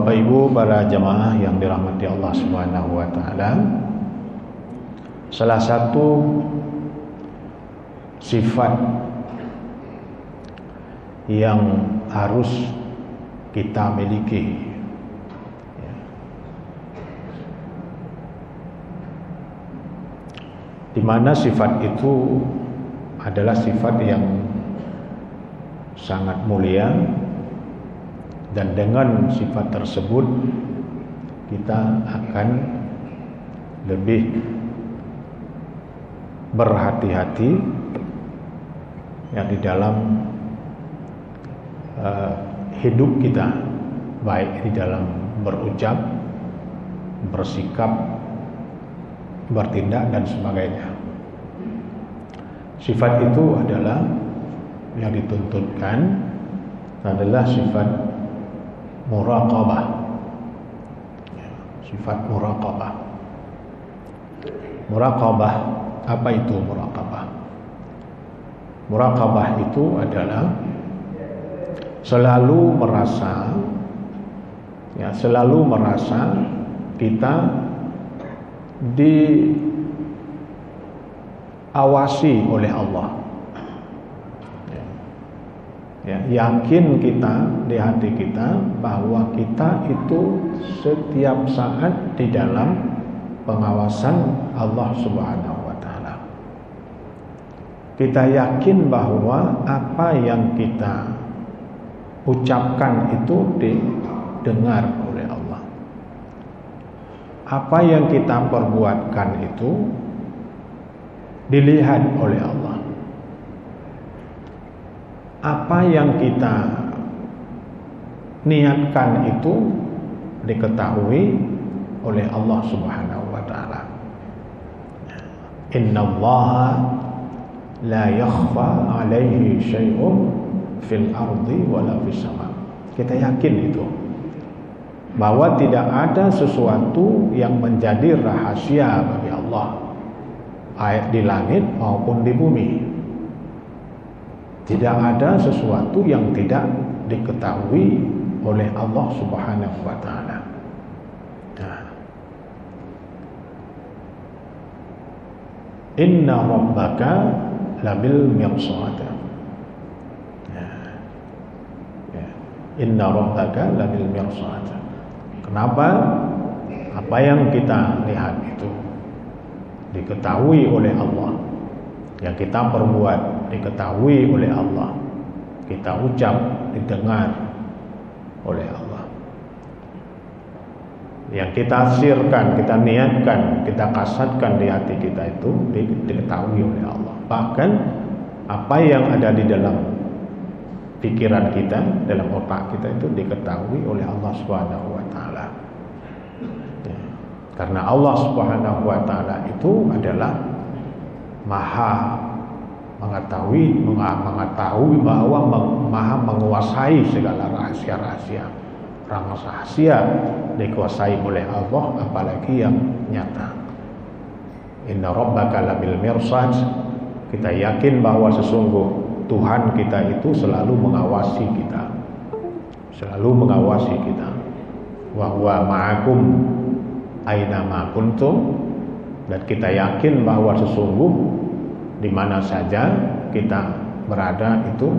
Bapak Ibu para jamaah yang dirahmati Allah Subhanahu wa taala, salah satu sifat yang harus kita miliki di mana sifat itu adalah sifat yang sangat mulia, dan dengan sifat tersebut kita akan lebih berhati-hati yang di dalam hidup kita, baik di dalam berucap, bersikap, bertindak dan sebagainya. Sifat itu adalah yang dituntutkan adalah sifat muraqabah. Sifat muraqabah. Muraqabah, apa itu muraqabah? Muraqabah itu adalah selalu merasa kita diawasi oleh Allah. Yakin kita di hati kita bahwa kita itu setiap saat di dalam pengawasan Allah Subhanahu wa taala. Kita yakin bahwa apa yang kita ucapkan itu didengar oleh Allah. Apa yang kita perbuatkan itu dilihat oleh Allah. Apa yang kita niatkan itu diketahui oleh Allah Subhanahu wa taala. Innallaha la yakhfa 'alaihi syai'un fil ardi wala fis sama. Kita yakin itu bahwa tidak ada sesuatu yang menjadi rahasia bagi Allah, baik di langit maupun di bumi. Tidak ada sesuatu yang tidak diketahui oleh Allah Subhanahu wa taala. Inna rabbaka labil mirsad. Inna rabbaka labil mirsad. Kenapa? Apa yang kita lihat itu diketahui oleh Allah. Yang kita perbuat diketahui oleh Allah, kita ucap didengar oleh Allah. Yang kita sirkan, kita niatkan, kita kasatkan di hati kita itu diketahui oleh Allah. Bahkan apa yang ada di dalam pikiran kita, dalam otak kita itu diketahui oleh Allah Subhanahu wa taala. Karena Allah Subhanahu wa taala itu adalah Maha mengetahui bahwa Maha menguasai segala rahasia-rahasia. Rahasia dikuasai oleh Allah, apalagi yang nyata. Inna rabbaka labil mirsad. Kita yakin bahwa sesungguh Tuhan kita itu selalu mengawasi kita. Wa huwa ma'akum aina ma kuntum. Dan kita yakin bahwa sesungguh di mana saja kita berada itu,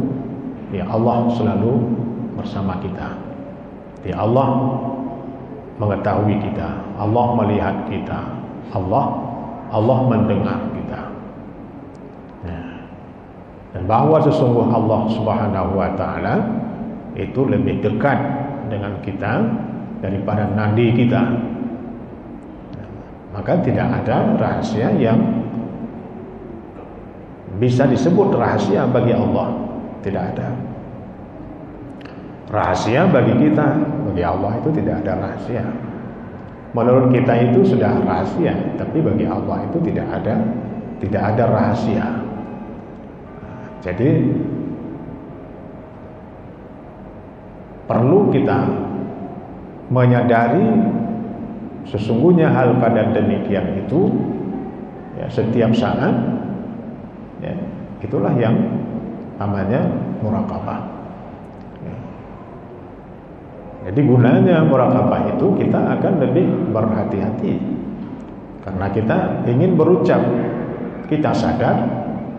ya Allah selalu bersama kita. Ya Allah mengetahui kita, Allah melihat kita, Allah mendengar kita. Dan bahwa sesungguh Allah Subhanahu wa taala itu lebih dekat dengan kita daripada nadi kita. Maka tidak ada rahasia yang bisa disebut rahasia bagi Allah. Tidak ada rahasia bagi kita, bagi Allah itu tidak ada rahasia. Menurut kita itu sudah rahasia, tapi bagi Allah itu tidak ada rahasia. Jadi perlu kita menyadari sesungguhnya hal keadaan demikian itu ya, setiap saat ya, itulah yang namanya muraqabah. Jadi gunanya muraqabah itu kita akan lebih berhati-hati karena kita ingin berucap, kita sadar,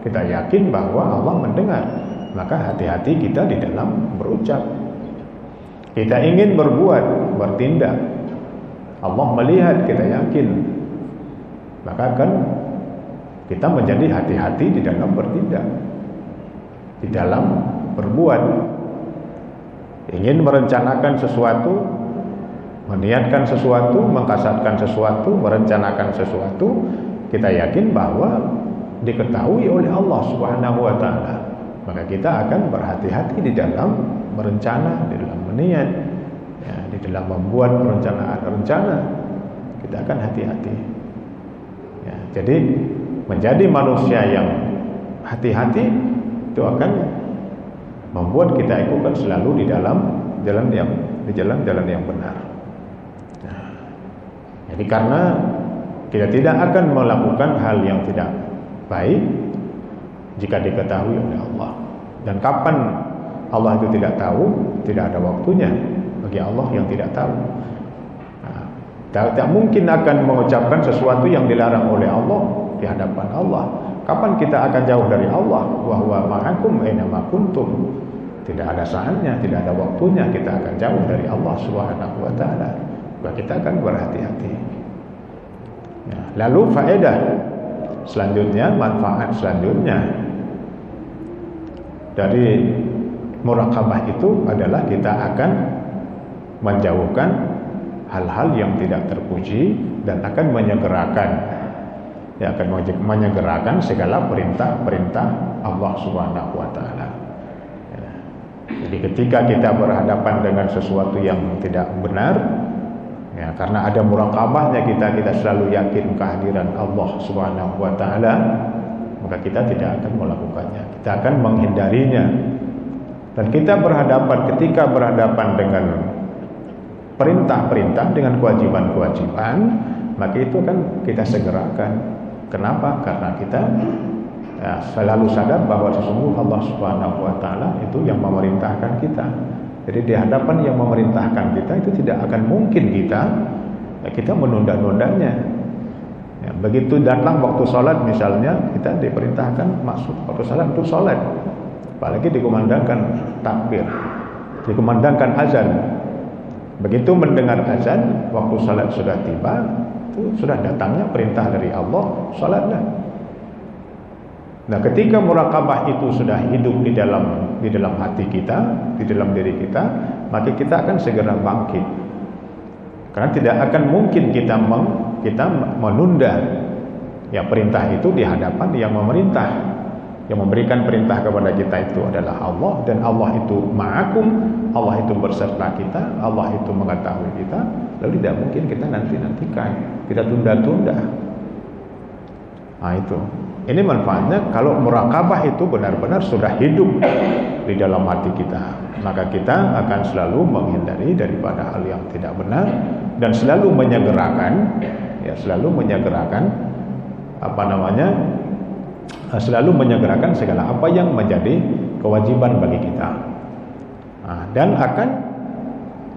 kita yakin bahwa Allah mendengar, maka hati-hati kita di dalam berucap. Kita ingin berbuat, bertindak, Allah melihat, kita yakin, maka kan kita menjadi hati-hati di dalam bertindak, di dalam berbuat. Ingin merencanakan sesuatu, meniatkan sesuatu, mengkasatkan sesuatu, merencanakan sesuatu, kita yakin bahwa diketahui oleh Allah Subhanahu wa taala. Maka kita akan berhati-hati di dalam berencana, di dalam meniat, ya, di dalam membuat rencana. Kita akan hati-hati. Ya, jadi menjadi manusia yang hati-hati itu akan membuat kita itu kan selalu di dalam jalan yang benar. Nah, jadi karena kita tidak akan melakukan hal yang tidak baik jika diketahui oleh Allah. Dan kapan Allah itu tidak tahu, tidak ada waktunya bagi Allah yang tidak tahu. Nah, tidak mungkin akan mengucapkan sesuatu yang dilarang oleh Allah di hadapan Allah. Kapan kita akan jauh dari Allah? Wa huwa ma'akum aina ma kuntum. Tidak ada saatnya, tidak ada waktunya kita akan jauh dari Allah Subhanahu wa taala. Maka kita akan berhati-hati. Ya, lalu faedah selanjutnya, manfaat selanjutnya dari muraqabah itu adalah kita akan menjauhkan hal-hal yang tidak terpuji dan akan menyegerakan segala perintah-perintah Allah Subhanahu wa taala. Jadi ketika kita berhadapan dengan sesuatu yang tidak benar, ya, karena ada muraqabahnya kita selalu yakin kehadiran Allah Subhanahu wa taala, maka kita tidak akan melakukannya. Kita akan menghindarinya. Dan kita ketika berhadapan dengan perintah-perintah, dengan kewajiban-kewajiban, maka itu kan kita segerakan. Kenapa? Karena kita selalu sadar bahwa sesungguhnya Allah Subhanahu wa taala itu yang memerintahkan kita. Jadi di hadapan yang memerintahkan kita itu tidak akan mungkin kita menunda-nundanya. Ya, begitu datang waktu sholat misalnya, kita diperintahkan masuk waktu sholat untuk sholat. Apalagi dikumandangkan takbir, dikumandangkan azan. Begitu mendengar azan, waktu sholat sudah tiba, itu sudah datangnya perintah dari Allah, sholatlah. Nah, ketika muraqabah itu sudah hidup di dalam hati kita, di dalam diri kita, maka kita akan segera bangkit. Karena tidak akan mungkin kita menunda ya perintah itu di hadapan yang memerintah. Yang memberikan perintah kepada kita itu adalah Allah, dan Allah itu ma'akum, Allah itu berserta kita, Allah itu mengetahui kita. Lalu tidak mungkin kita nantikan, kita tunda-tunda. Nah, itu. Ini manfaatnya kalau muraqabah itu benar-benar sudah hidup di dalam hati kita, maka kita akan selalu menghindari daripada hal yang tidak benar dan selalu menyegerakan segala apa yang menjadi kewajiban bagi kita. Nah, dan akan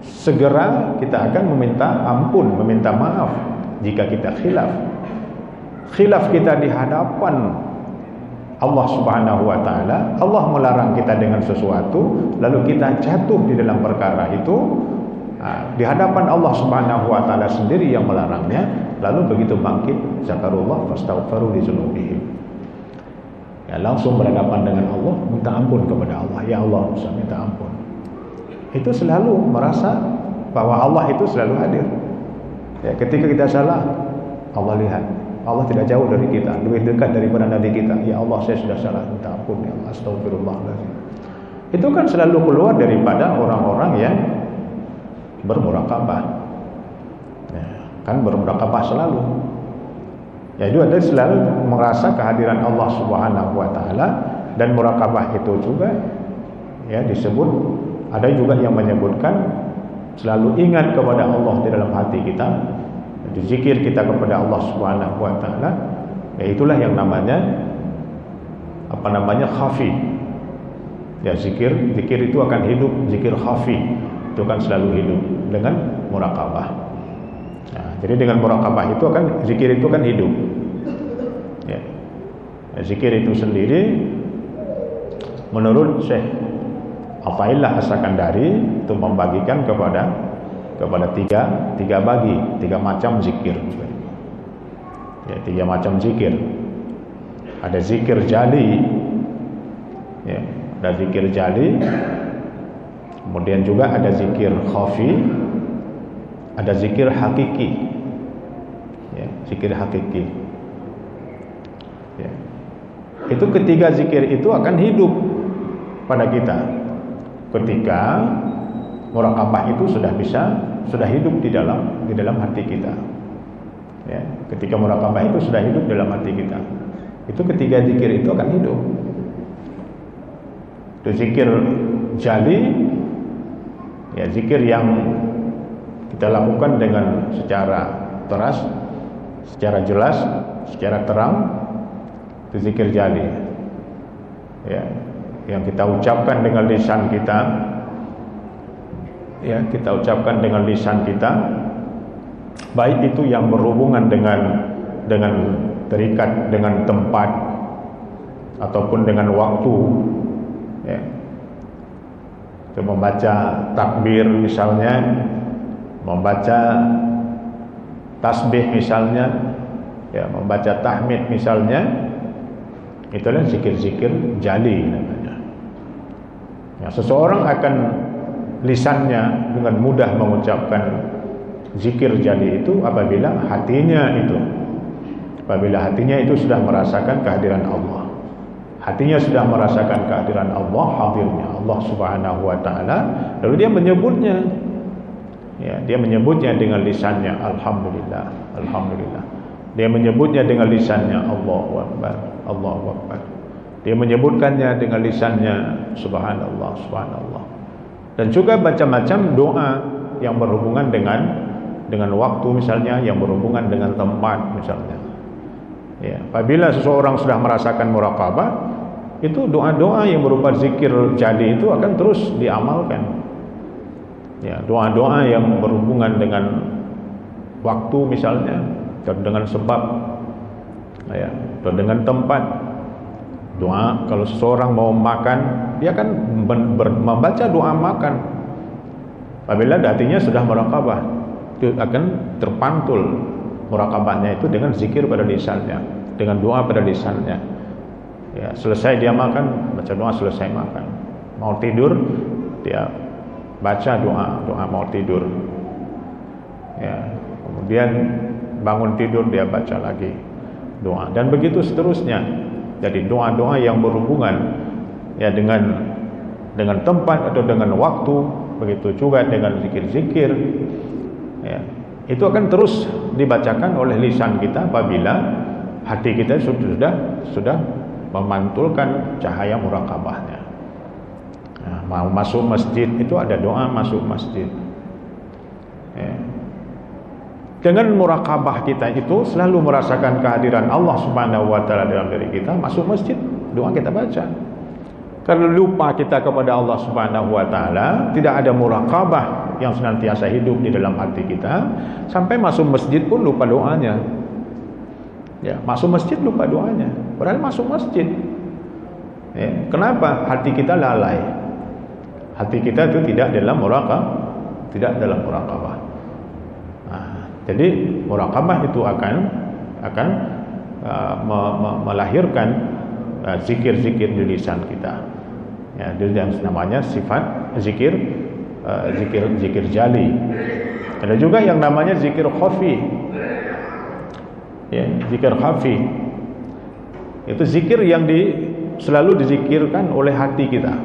segera kita akan meminta ampun, meminta maaf jika kita khilaf kita di hadapan Allah Subhanahu wa taala. Allah melarang kita dengan sesuatu, lalu kita jatuh di dalam perkara itu, di hadapan Allah Subhanahu wa taala sendiri yang melarangnya, lalu begitu bangkit zakarullah fastaghfiru li dzunubihim. Ya, langsung berhadapan dengan Allah, minta ampun kepada Allah. Ya Allah, saya minta ampun. Itu selalu merasa bahwa Allah itu selalu hadir. Ya, ketika kita salah, Allah lihat. Allah tidak jauh dari kita, lebih dekat daripada nanti kita. Ya Allah, saya sudah salah, minta ampun ya Allah, astagfirullahaladzim. Itu kan selalu keluar daripada orang-orang yang bermuraqabah. Ya, kan bermuraqabah selalu. Ya, itu ada selalu merasa kehadiran Allah Subhanahu wa taala, dan muraqabah itu juga ya disebut, ada juga yang menyebutkan selalu ingat kepada Allah di dalam hati kita. Zikir kita kepada Allah Subhanahu wa taala, ya itulah yang namanya khafi. Ya, zikir itu akan hidup, zikir khafi. itu kan selalu hidup dengan muraqabah. Nah, jadi dengan muraqabah itu akan zikir itu kan hidup. Ya. Zikir itu sendiri menurut Syekh Athaillah As-Sakandari itu membagikan kepada tiga macam zikir. Ya, 3 macam zikir. Ada zikir jali, ya, ada zikir jali. Kemudian juga ada zikir khafi, ada zikir hakiki. Ya, zikir hakiki. Ya. Itu ketiga zikir itu akan hidup pada kita ketika muraqabah itu sudah hidup di dalam hati kita. Ya, ketika muraqabah itu sudah hidup dalam hati kita, itu ketiga zikir itu akan hidup. Itu zikir jali, ya, zikir yang kita lakukan dengan secara teras, secara jelas, secara terang, itu zikir jali. Ya, yang kita ucapkan dengan lisan kita, ya, kita ucapkan dengan lisan kita, baik itu yang berhubungan dengan terikat dengan tempat ataupun dengan waktu, ya. Itu membaca takbir misalnya, membaca tasbih misalnya, ya, membaca tahmid misalnya, itulah zikir-zikir jali namanya. Ya, seseorang akan lisannya dengan mudah mengucapkan zikir jali itu apabila hatinya itu sudah merasakan kehadiran Allah. Hatinya sudah merasakan kehadiran Allah, hadirnya Allah Subhanahu wa taala, lalu dia menyebutnya. Ya, dia menyebutnya dengan lisannya alhamdulillah, alhamdulillah. Dia menyebutnya dengan lisannya Allahu akbar, Allahu akbar. Dia menyebutkannya dengan lisannya subhanallah, subhanallah. Dan juga macam-macam doa yang berhubungan dengan waktu misalnya, yang berhubungan dengan tempat misalnya. Ya, apabila seseorang sudah merasakan muraqabah, itu doa-doa yang berupa zikir jali itu akan terus diamalkan. Ya, doa-doa yang berhubungan dengan waktu misalnya, atau dengan sebab, ya, atau dengan tempat. Doa, kalau seseorang mau makan, dia akan membaca doa makan. Apabila hatinya sudah muraqabah, itu akan terpantul muraqabahnya itu dengan zikir pada lisannya, dengan doa pada lisannya. Ya, selesai dia makan, baca doa, selesai makan. Mau tidur, dia baca doa mau tidur. Ya, kemudian bangun tidur dia baca lagi doa, dan begitu seterusnya. Jadi doa-doa yang berhubungan, ya, dengan tempat atau dengan waktu, begitu juga dengan zikir-zikir, ya, itu akan terus dibacakan oleh lisan kita apabila hati kita sudah memantulkan cahaya muraqabahnya. Nah, mau masuk masjid itu ada doa masuk masjid. Ya. Dengan muraqabah kita itu selalu merasakan kehadiran Allah Subhanahu wa taala dalam diri kita, masuk masjid doa kita baca. Kalau lupa kita kepada Allah Subhanahu wa taala, tidak ada muraqabah yang senantiasa hidup di dalam hati kita, sampai masuk masjid pun lupa doanya. Ya, masuk masjid lupa doanya, padahal masuk masjid. Ya, kenapa? Hati kita lalai. Hati kita itu tidak dalam muraqabah. Nah, jadi muraqabah itu akan melahirkan zikir-zikir di lisan kita. Ya, itu yang namanya sifat zikir jali. Ada juga yang namanya zikir khafi. Ya, zikir khafi itu zikir yang selalu dizikirkan oleh hati kita.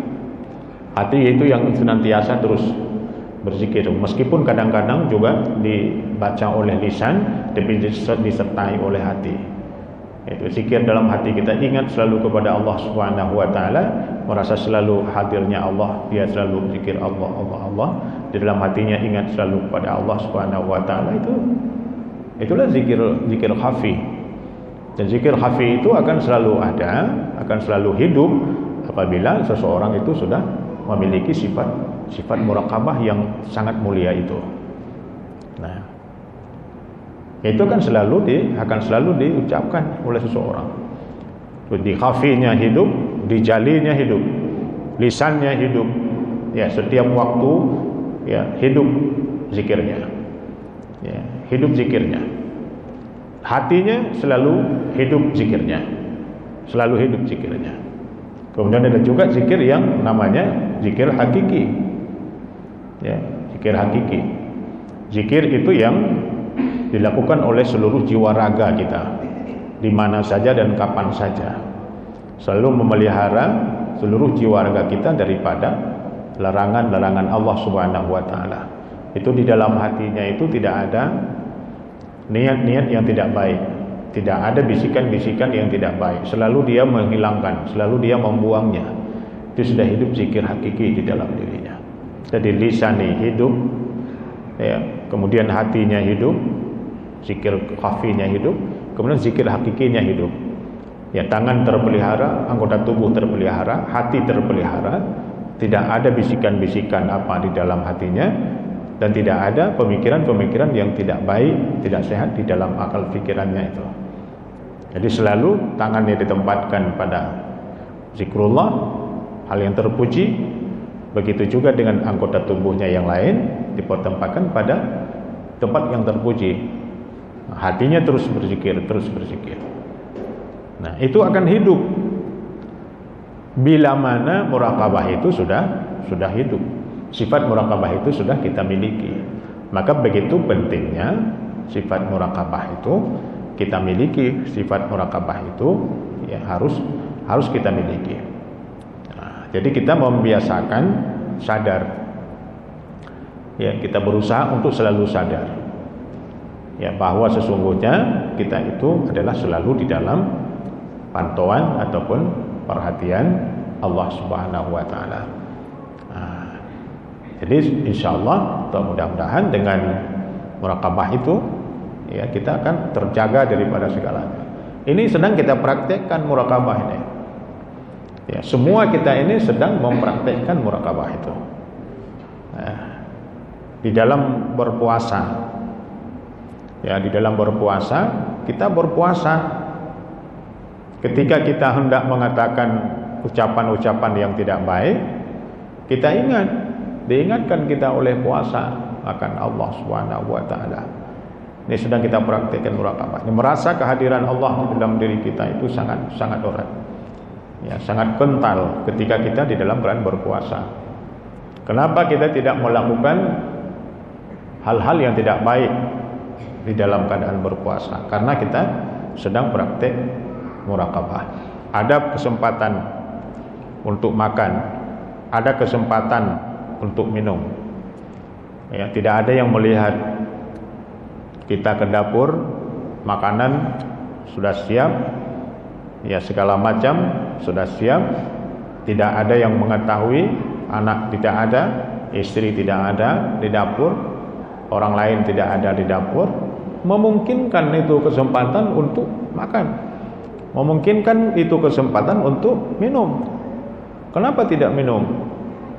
Hati itu yang senantiasa terus berzikir, meskipun kadang-kadang juga dibaca oleh lisan, tapi disertai oleh hati. Itu zikir dalam hati kita, ingat selalu kepada Allah Subhanahu wa taala, merasa selalu hadirnya Allah, dia selalu zikir Allah, Allah, Allah. Di dalam hatinya ingat selalu kepada Allah Subhanahu wa taala, itulah zikir khafi. Dan zikir khafi itu akan selalu ada, akan selalu hidup apabila seseorang itu sudah memiliki sifat sifat muraqabah yang sangat mulia itu. Nah, itu kan akan selalu diucapkan oleh seseorang. Di khafinya hidup, di jalinya hidup, lisannya hidup. Ya, setiap waktu ya hidup zikirnya. Ya, hidup zikirnya. Hatinya selalu hidup zikirnya. Selalu hidup zikirnya. Kemudian ada juga zikir yang namanya zikir hakiki. Ya, zikir hakiki. Zikir itu yang dilakukan oleh seluruh jiwa raga kita, di mana saja dan kapan saja. Selalu memelihara seluruh jiwa raga kita daripada larangan-larangan Allah Subhanahu wa taala. Itu di dalam hatinya itu tidak ada niat-niat yang tidak baik, tidak ada bisikan-bisikan yang tidak baik. Selalu dia menghilangkan, selalu dia membuangnya. Itu sudah hidup zikir hakiki di dalam dirinya. Jadi lisani hidup, ya, kemudian hatinya hidup, zikir khafinya hidup, kemudian zikir hakikinya hidup. Ya, tangan terpelihara, anggota tubuh terpelihara, hati terpelihara, tidak ada bisikan-bisikan apa di dalam hatinya, dan tidak ada pemikiran-pemikiran yang tidak baik, tidak sehat di dalam akal pikirannya itu. Jadi selalu tangannya ditempatkan pada zikrullah, hal yang terpuji. Begitu juga dengan anggota tubuhnya yang lain ditempatkan pada tempat yang terpuji. Hatinya terus berzikir, terus berzikir. Nah, itu akan hidup bila mana muraqabah itu sudah hidup. Sifat muraqabah itu sudah kita miliki. Maka begitu pentingnya sifat muraqabah itu kita miliki. Sifat muraqabah itu ya harus kita miliki. Nah, jadi kita membiasakan sadar. Ya, kita berusaha untuk selalu sadar. Ya, bahwa sesungguhnya kita itu adalah selalu di dalam pantauan ataupun perhatian Allah Subhanahu wa taala. Jadi insyaallah atau mudah-mudahan dengan muraqabah itu ya kita akan terjaga daripada segalanya. Ini sedang kita praktekkan muraqabah ini. Ya, semua kita ini sedang mempraktekkan muraqabah itu. Nah, di dalam berpuasa, ya di dalam berpuasa kita berpuasa. Ketika kita hendak mengatakan ucapan-ucapan yang tidak baik, kita diingatkan kita oleh puasa akan Allah Subhanahu wa taala. Ini sedang kita praktekkan muraqabah. Merasa kehadiran Allah di dalam diri kita itu sangat erat. Ya, sangat kental ketika kita di dalam keadaan berpuasa. Kenapa kita tidak melakukan hal-hal yang tidak baik di dalam keadaan berpuasa? Karena kita sedang praktek muraqabah. Ada kesempatan untuk makan, ada kesempatan untuk minum. Ya, tidak ada yang melihat kita ke dapur, makanan sudah siap, ya segala macam sudah siap. Tidak ada yang mengetahui, anak tidak ada, istri tidak ada di dapur, orang lain tidak ada di dapur. Memungkinkan itu kesempatan untuk makan, memungkinkan itu kesempatan untuk minum. Kenapa tidak minum?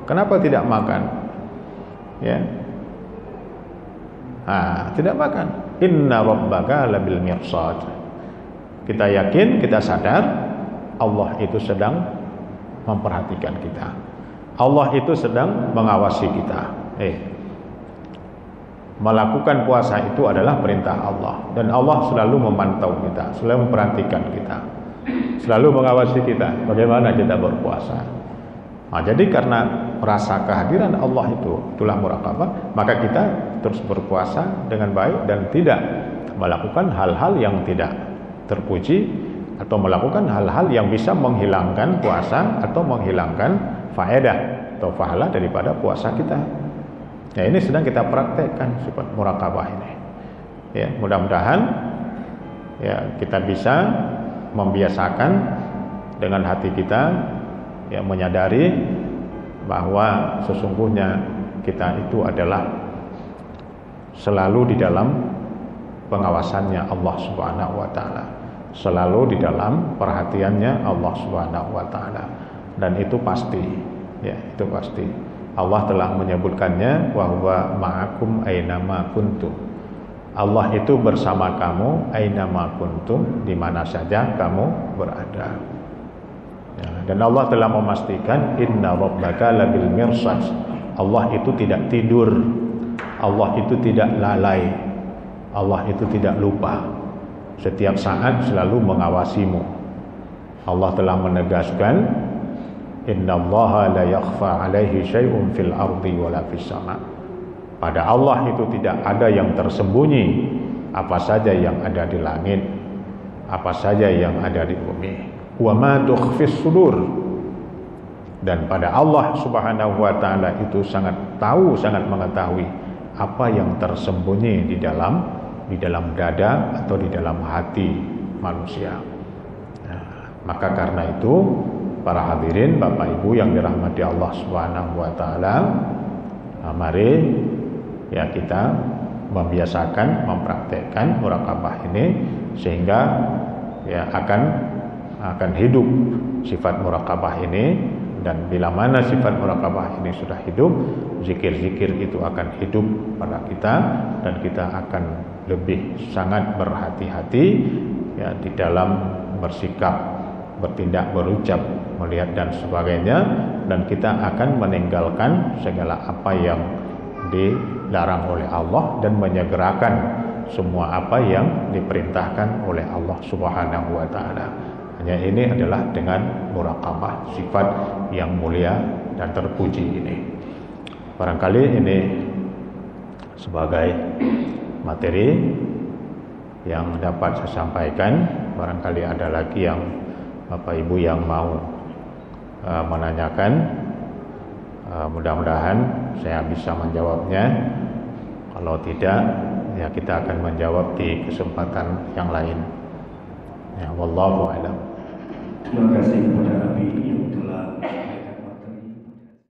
Kenapa tidak makan? Ya, tidak makan. Inna rabbaka labil mirsad. Kita yakin, kita sadar Allah itu sedang memperhatikan kita. Allah itu sedang mengawasi kita. Melakukan puasa itu adalah perintah Allah, dan Allah selalu memantau kita, selalu memperhatikan kita, selalu mengawasi kita bagaimana kita berpuasa. Nah, jadi karena merasa kehadiran Allah itulah muraqabah, maka kita terus berpuasa dengan baik dan tidak melakukan hal-hal yang tidak terpuji atau melakukan hal-hal yang bisa menghilangkan puasa atau menghilangkan faedah atau pahala daripada puasa kita. Ya, ini sedang kita praktekkan sifat muraqabah ini. Ya, mudah-mudahan ya kita bisa membiasakan dengan hati kita, ya menyadari bahwa sesungguhnya kita itu adalah selalu di dalam pengawasannya Allah Subhanahu wa taala, selalu di dalam perhatiannya Allah Subhanahu wa taala, dan itu pasti, ya itu pasti. Allah telah menyebutkannya, wa huwa ma'akum ainama kuntum. Allah itu bersama kamu ainama kuntum, di mana saja kamu berada. Ya, dan Allah telah memastikan inna rabbaka labil mirsad. Allah itu tidak tidur, Allah itu tidak lalai, Allah itu tidak lupa. Setiap saat selalu mengawasimu. Allah telah menegaskan innallaha la yakhfa alaihi syai'un fil ardi wala fis sama. Pada Allah itu tidak ada yang tersembunyi, apa saja yang ada di langit, apa saja yang ada di bumi. Wa ma tukhfis sudur. Dan pada Allah Subhanahu wa taala itu sangat tahu, sangat mengetahui apa yang tersembunyi di dalam dada atau di dalam hati manusia. Nah, maka karena itu para hadirin Bapak Ibu yang dirahmati Allah Subhanahu wa taala, mari ya kita membiasakan, mempraktekkan muraqabah ini sehingga ya akan hidup sifat muraqabah ini. Dan bila mana sifat muraqabah ini sudah hidup, zikir-zikir itu akan hidup pada kita, dan kita akan lebih sangat berhati-hati ya di dalam bersikap, bertindak, berucap, melihat dan sebagainya, dan kita akan meninggalkan segala apa yang dilarang oleh Allah dan menyegerakan semua apa yang diperintahkan oleh Allah Subhanahu wa taala. Hanya ini adalah dengan muraqabah, sifat yang mulia dan terpuji ini. Barangkali ini sebagai materi yang dapat saya sampaikan. Barangkali ada lagi yang Bapak Ibu yang mau menanyakan. Mudah-mudahan saya bisa menjawabnya. Kalau tidak, ya kita akan menjawab di kesempatan yang lain. Ya, wallahu a'lam. Terima kasih kepada Abi